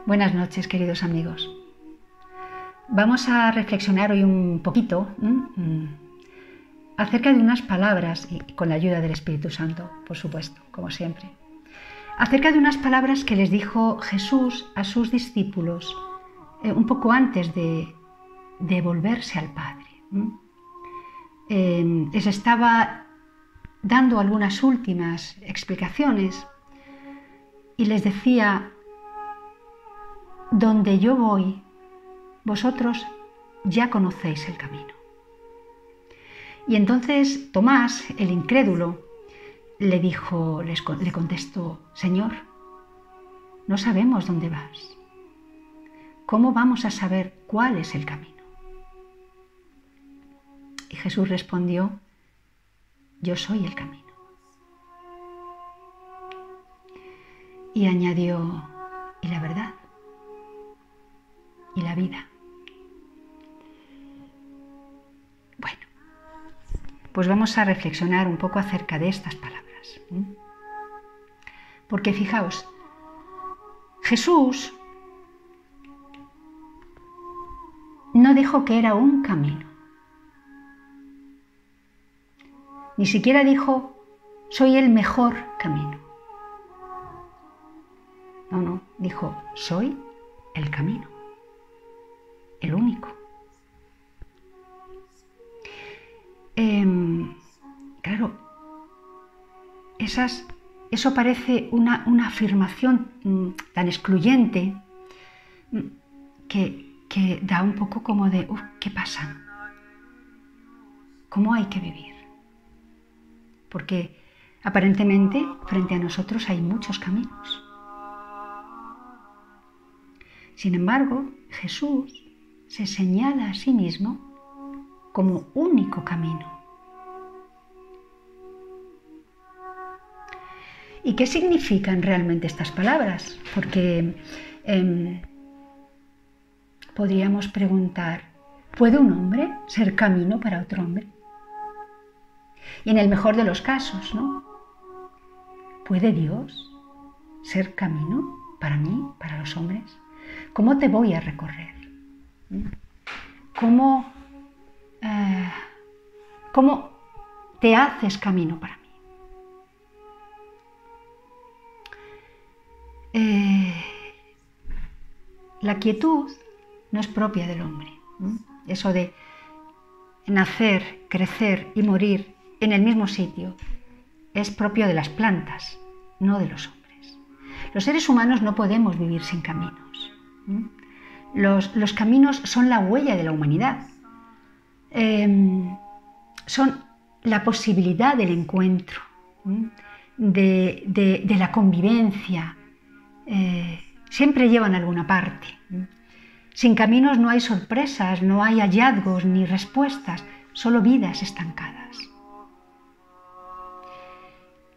Buenas noches, queridos amigos. Vamos a reflexionar hoy un poquito acerca de unas palabras, y con la ayuda del Espíritu Santo, por supuesto, como siempre, acerca de unas palabras que les dijo Jesús a sus discípulos un poco antes de volverse al Padre. Les estaba dando algunas últimas explicaciones y les decía: donde yo voy, vosotros ya conocéis el camino. Y entonces Tomás, el incrédulo, le contestó: Señor, no sabemos dónde vas. ¿Cómo vamos a saber cuál es el camino? Y Jesús respondió: yo soy el camino. Y añadió: y la verdad, y la vida. Bueno, pues vamos a reflexionar un poco acerca de estas palabras. Porque fijaos, Jesús no dijo que era un camino. Ni siquiera dijo: soy el mejor camino. No, dijo: soy el camino. El único. Claro, eso parece una afirmación tan excluyente que da un poco como de ¿qué pasa? ¿Cómo hay que vivir? Porque aparentemente frente a nosotros hay muchos caminos. Sin embargo, Jesús se señala a sí mismo como único camino. ¿Y qué significan realmente estas palabras? Porque podríamos preguntar: ¿puede un hombre ser camino para otro hombre? Y en el mejor de los casos, ¿no? ¿Puede Dios ser camino para mí, para los hombres? ¿Cómo te voy a recorrer? ¿Cómo te haces camino para mí? La quietud no es propia del hombre. Eso de nacer, crecer y morir en el mismo sitio es propio de las plantas, no de los hombres. Los seres humanos no podemos vivir sin caminos. Los caminos son la huella de la humanidad. Son la posibilidad del encuentro, de la convivencia. Siempre llevan a alguna parte. Sin caminos no hay sorpresas, no hay hallazgos ni respuestas, solo vidas estancadas.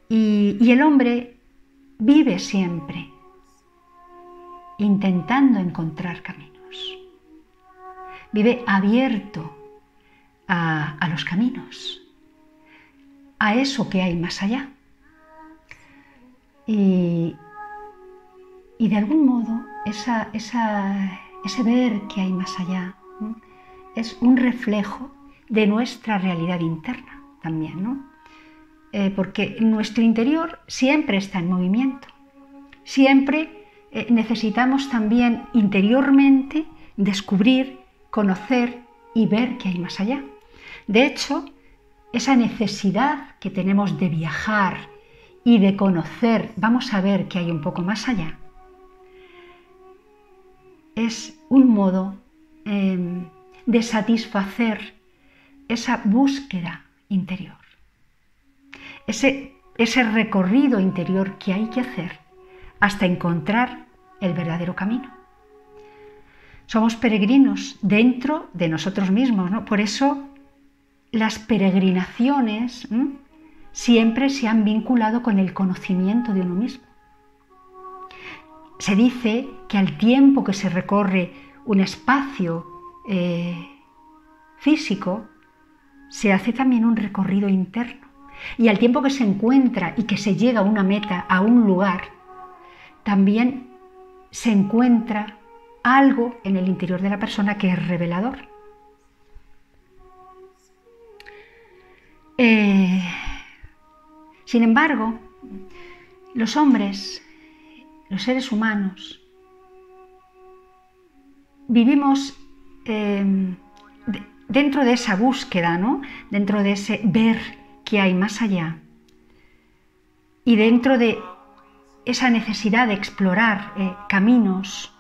Y el hombre vive siempre intentando encontrar caminos. Vive abierto a los caminos, a eso que hay más allá. Y de algún modo ese ver que hay más allá es un reflejo de nuestra realidad interna también, ¿no? Porque nuestro interior siempre está en movimiento. Siempre necesitamos también interiormente descubrir, conocer y ver qué hay más allá. De hecho, esa necesidad que tenemos de viajar y de conocer, vamos a ver qué hay un poco más allá, es un modo de satisfacer esa búsqueda interior, ese recorrido interior que hay que hacer hasta encontrar el verdadero camino. Somos peregrinos dentro de nosotros mismos, ¿no? Por eso las peregrinaciones siempre se han vinculado con el conocimiento de uno mismo. Se dice que al tiempo que se recorre un espacio físico, se hace también un recorrido interno. Y al tiempo que se encuentra y que se llega a una meta, a un lugar, también se encuentra algo en el interior de la persona que es revelador. Sin embargo, los hombres, los seres humanos, vivimos dentro de esa búsqueda, ¿no? Dentro de ese ver que hay más allá y dentro de esa necesidad de explorar caminos.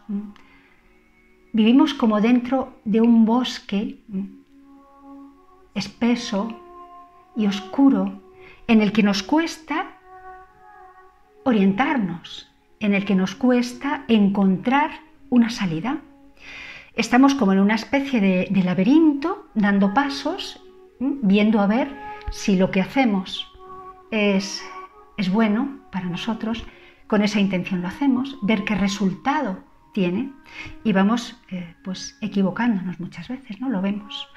Vivimos como dentro de un bosque espeso y oscuro en el que nos cuesta orientarnos, en el que nos cuesta encontrar una salida. Estamos como en una especie de laberinto, dando pasos, viendo a ver si lo que hacemos es bueno para nosotros, con esa intención lo hacemos, ver qué resultado tiene y vamos pues equivocándonos muchas veces, ¿no? Lo vemos,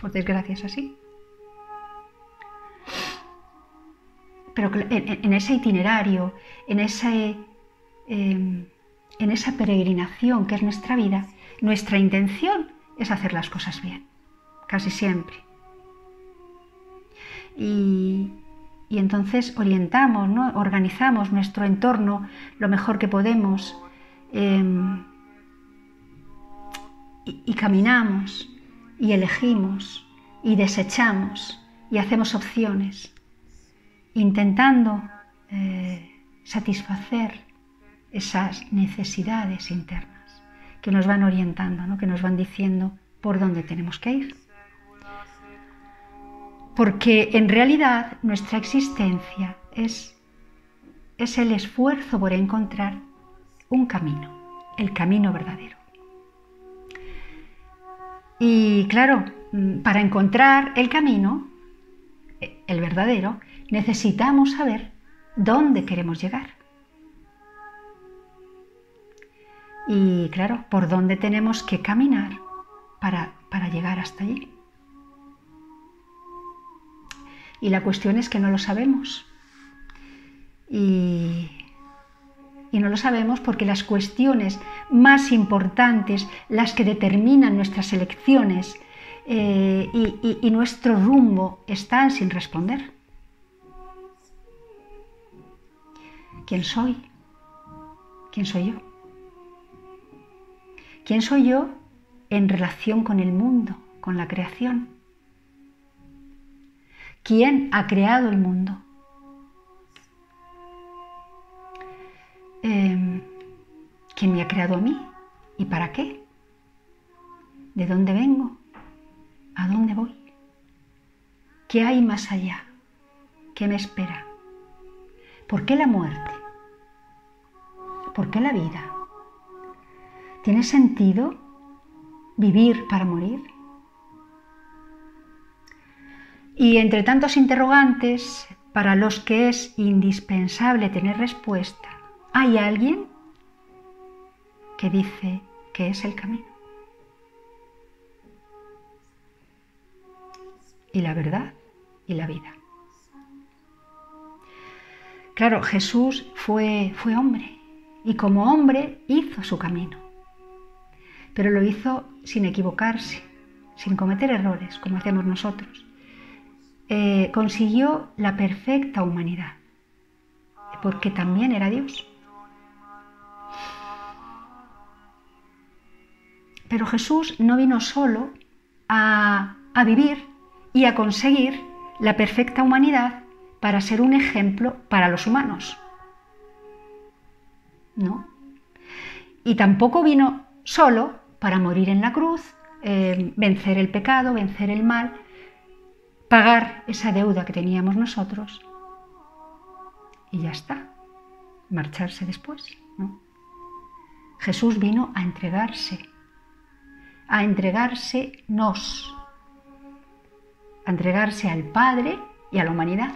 por desgracia es así. Pero en ese itinerario, en esa peregrinación que es nuestra vida, nuestra intención es hacer las cosas bien, casi siempre. Y entonces orientamos, ¿no? Organizamos nuestro entorno lo mejor que podemos y caminamos y elegimos y desechamos y hacemos opciones, intentando satisfacer esas necesidades internas que nos van orientando, ¿no? Que nos van diciendo por dónde tenemos que ir. Porque en realidad nuestra existencia es el esfuerzo por encontrar un camino, el camino verdadero. Y claro, para encontrar el camino, el verdadero, necesitamos saber dónde queremos llegar. Y claro, por dónde tenemos que caminar para llegar hasta allí. Y la cuestión es que no lo sabemos. Y no lo sabemos porque las cuestiones más importantes, las que determinan nuestras elecciones y nuestro rumbo, están sin responder. ¿Quién soy? ¿Quién soy yo? ¿Quién soy yo en relación con el mundo, con la creación? ¿Quién ha creado el mundo? ¿Quién me ha creado a mí? ¿Y para qué? ¿De dónde vengo? ¿A dónde voy? ¿Qué hay más allá? ¿Qué me espera? ¿Por qué la muerte? ¿Por qué la vida? ¿Tiene sentido vivir para morir? Y entre tantos interrogantes para los que es indispensable tener respuesta, hay alguien que dice que es el camino. Y la verdad y la vida. Claro, Jesús fue hombre y como hombre hizo su camino, pero lo hizo sin equivocarse, sin cometer errores como hacemos nosotros. Consiguió la perfecta humanidad, porque también era Dios. Pero Jesús no vino solo a vivir y a conseguir la perfecta humanidad para ser un ejemplo para los humanos. No. Y tampoco vino solo para morir en la cruz, vencer el pecado, vencer el mal, pagar esa deuda que teníamos nosotros y ya está, marcharse después, ¿no? Jesús vino a entregársenos, a entregarse al Padre y a la humanidad.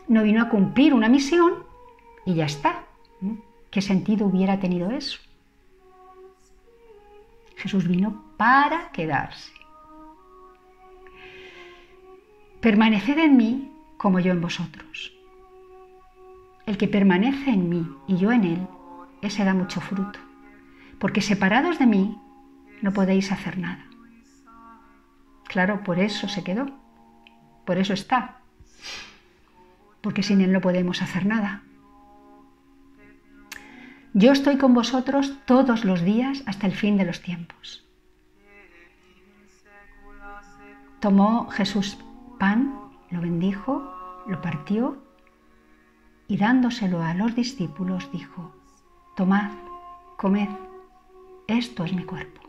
No vino a cumplir una misión y ya está. ¿Qué sentido hubiera tenido eso? Jesús vino para quedarse. Permaneced en mí como yo en vosotros. El que permanece en mí y yo en él ese da mucho fruto, porque separados de mí no podéis hacer nada. Claro, por eso se quedó, por eso está, porque sin Él no podemos hacer nada. Yo estoy con vosotros todos los días hasta el fin de los tiempos. Tomó Jesús pan, lo bendijo, lo partió y dándoselo a los discípulos dijo: tomad, comed, esto es mi cuerpo.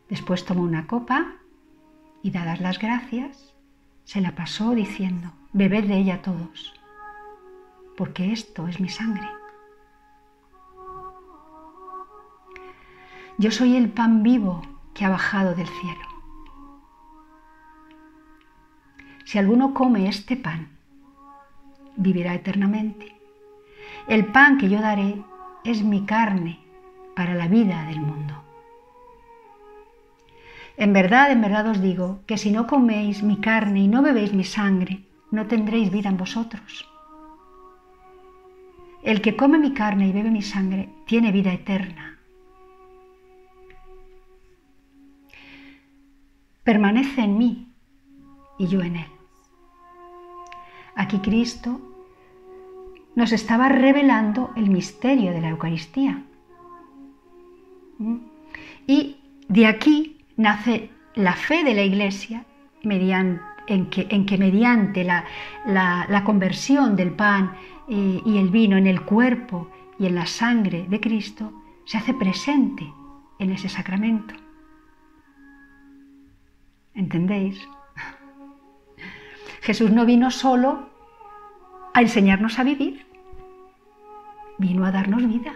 Después tomó una copa y, dadas las gracias, se la pasó diciendo: bebed de ella todos, porque esto es mi sangre. Yo soy el pan vivo que ha bajado del cielo. Si alguno come este pan, vivirá eternamente. El pan que yo daré es mi carne para la vida del mundo. En verdad os digo que si no coméis mi carne y no bebéis mi sangre, no tendréis vida en vosotros. El que come mi carne y bebe mi sangre tiene vida eterna. Permanece en mí y yo en él. Aquí Cristo nos estaba revelando el misterio de la Eucaristía. Y de aquí nace la fe de la Iglesia, en que mediante la conversión del pan y el vino en el cuerpo y en la sangre de Cristo, se hace presente en ese sacramento. ¿Entendéis? Jesús no vino solo a enseñarnos a vivir, vino a darnos vida.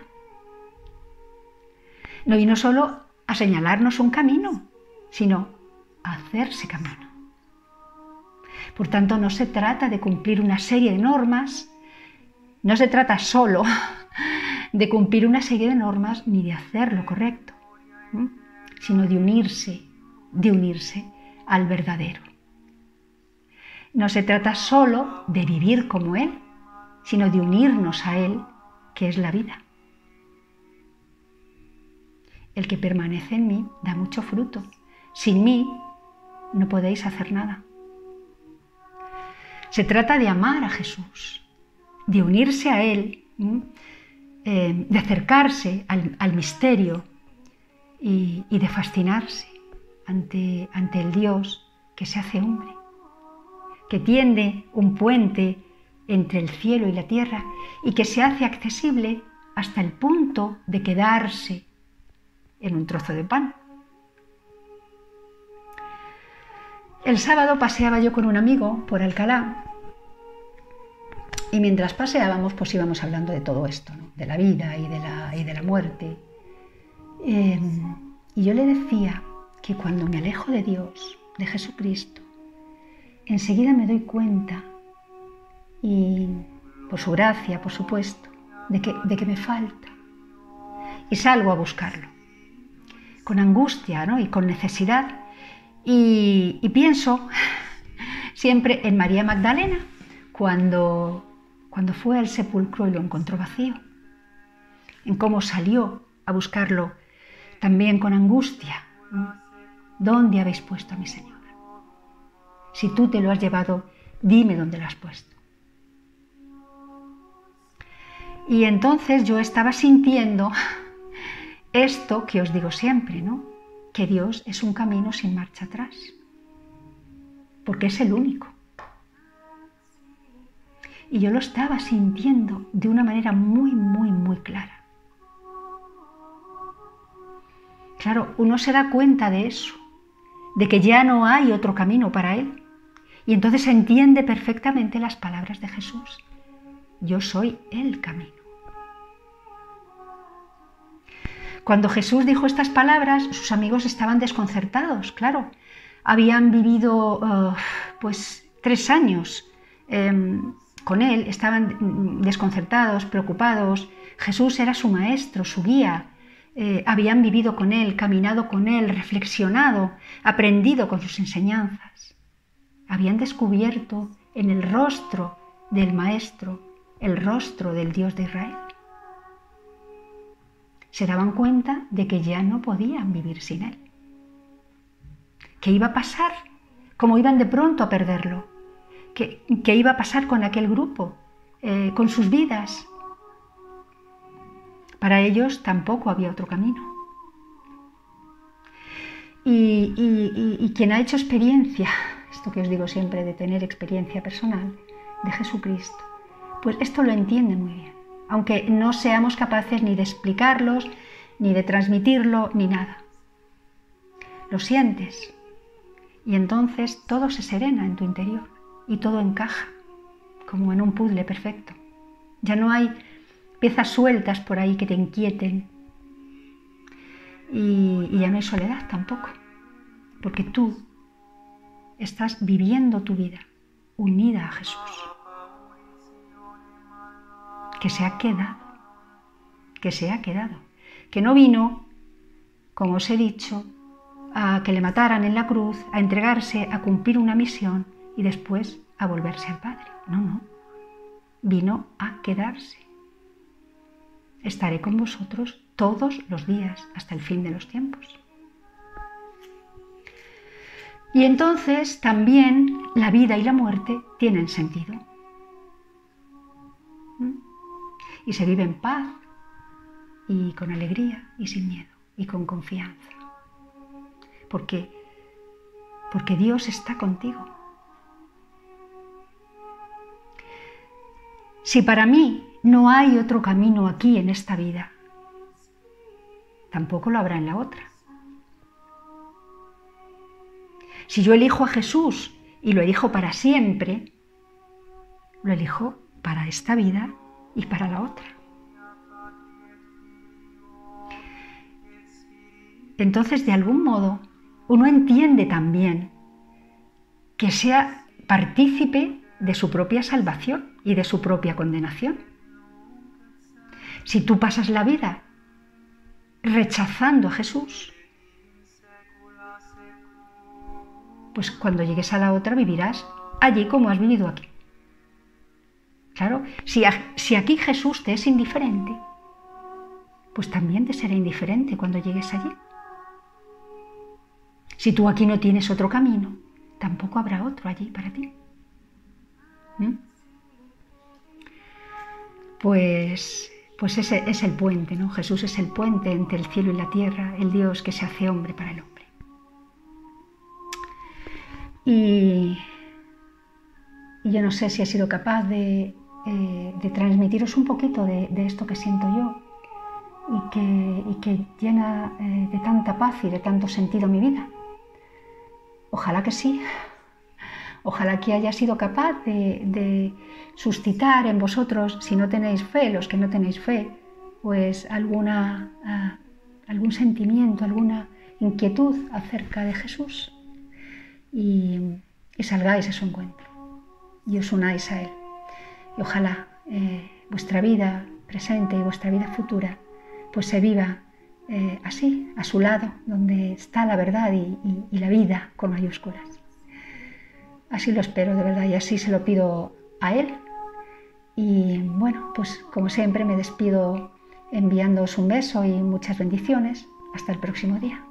No vino solo a señalarnos un camino, sino a hacerse camino. Por tanto, no se trata de cumplir una serie de normas, no se trata solo de cumplir una serie de normas ni de hacer lo correcto, sino de unirse al verdadero. No se trata solo de vivir como Él, sino de unirnos a Él, que es la vida. El que permanece en mí da mucho fruto. Sin mí no podéis hacer nada. Se trata de amar a Jesús, de unirse a Él, de acercarse al misterio y de fascinarse ante el Dios que se hace hombre, que tiende un puente entre el cielo y la tierra y que se hace accesible hasta el punto de quedarse en un trozo de pan. El sábado paseaba yo con un amigo por Alcalá y mientras paseábamos pues íbamos hablando de todo esto, ¿no? De la vida y de la muerte. Y yo le decía que cuando me alejo de Dios, de Jesucristo, enseguida me doy cuenta, y por su gracia, por supuesto, de que me falta. Y salgo a buscarlo, con angustia, ¿no? Y con necesidad. Y pienso siempre en María Magdalena, cuando fue al sepulcro y lo encontró vacío, en cómo salió a buscarlo también con angustia. ¿Dónde habéis puesto a mi Señor? Si tú te lo has llevado, dime dónde lo has puesto. Y entonces yo estaba sintiendo esto que os digo siempre, ¿no? Que Dios es un camino sin marcha atrás, porque es el único. Y yo lo estaba sintiendo de una manera muy, muy, muy clara. Claro, uno se da cuenta de eso, de que ya no hay otro camino para él. Y entonces entiende perfectamente las palabras de Jesús. Yo soy el camino. Cuando Jesús dijo estas palabras, sus amigos estaban desconcertados, claro. Habían vivido 3 años con él, estaban desconcertados, preocupados. Jesús era su maestro, su guía. Habían vivido con él, caminado con él, reflexionado, aprendido con sus enseñanzas. Habían descubierto en el rostro del Maestro el rostro del Dios de Israel. Se daban cuenta de que ya no podían vivir sin Él. ¿Qué iba a pasar? ¿Cómo iban de pronto a perderlo? ¿Qué iba a pasar con aquel grupo? ¿Con sus vidas? Para ellos tampoco había otro camino. Y quien ha hecho experiencia, esto que os digo siempre de tener experiencia personal de Jesucristo, pues esto lo entiende muy bien, aunque no seamos capaces ni de explicarlos, ni de transmitirlo, ni nada. Lo sientes y entonces todo se serena en tu interior y todo encaja, como en un puzzle perfecto. Ya no hay piezas sueltas por ahí que te inquieten y ya no hay soledad tampoco, porque tú estás viviendo tu vida unida a Jesús, que se ha quedado, que no vino, como os he dicho, a que le mataran en la cruz, a entregarse, a cumplir una misión y después a volverse al Padre. No, vino a quedarse. Estaré con vosotros todos los días hasta el fin de los tiempos. Y entonces también la vida y la muerte tienen sentido. Y se vive en paz y con alegría y sin miedo y con confianza. Porque Dios está contigo. Si para mí no hay otro camino aquí en esta vida, tampoco lo habrá en la otra. Si yo elijo a Jesús y lo elijo para siempre, lo elijo para esta vida y para la otra. Entonces, de algún modo, uno entiende también que sea partícipe de su propia salvación y de su propia condenación. Si tú pasas la vida rechazando a Jesús, pues cuando llegues a la otra vivirás allí como has vivido aquí. Claro, si aquí Jesús te es indiferente, pues también te será indiferente cuando llegues allí. Si tú aquí no tienes otro camino, tampoco habrá otro allí para ti. Pues ese es el puente, ¿no? Jesús es el puente entre el cielo y la tierra, el Dios que se hace hombre para el hombre. Y yo no sé si he sido capaz de transmitiros un poquito de esto que siento yo y que llena de tanta paz y de tanto sentido mi vida. Ojalá que sí. Ojalá que haya sido capaz de suscitar en vosotros, si no tenéis fe, los que no tenéis fe, pues algún sentimiento, alguna inquietud acerca de Jesús y salgáis a su encuentro y os unáis a Él. Y ojalá vuestra vida presente y vuestra vida futura pues se viva así, a su lado, donde está la verdad y la vida con mayúsculas. Así lo espero de verdad y así se lo pido a Él. Y bueno, pues como siempre me despido enviándoos un beso y muchas bendiciones. Hasta el próximo día.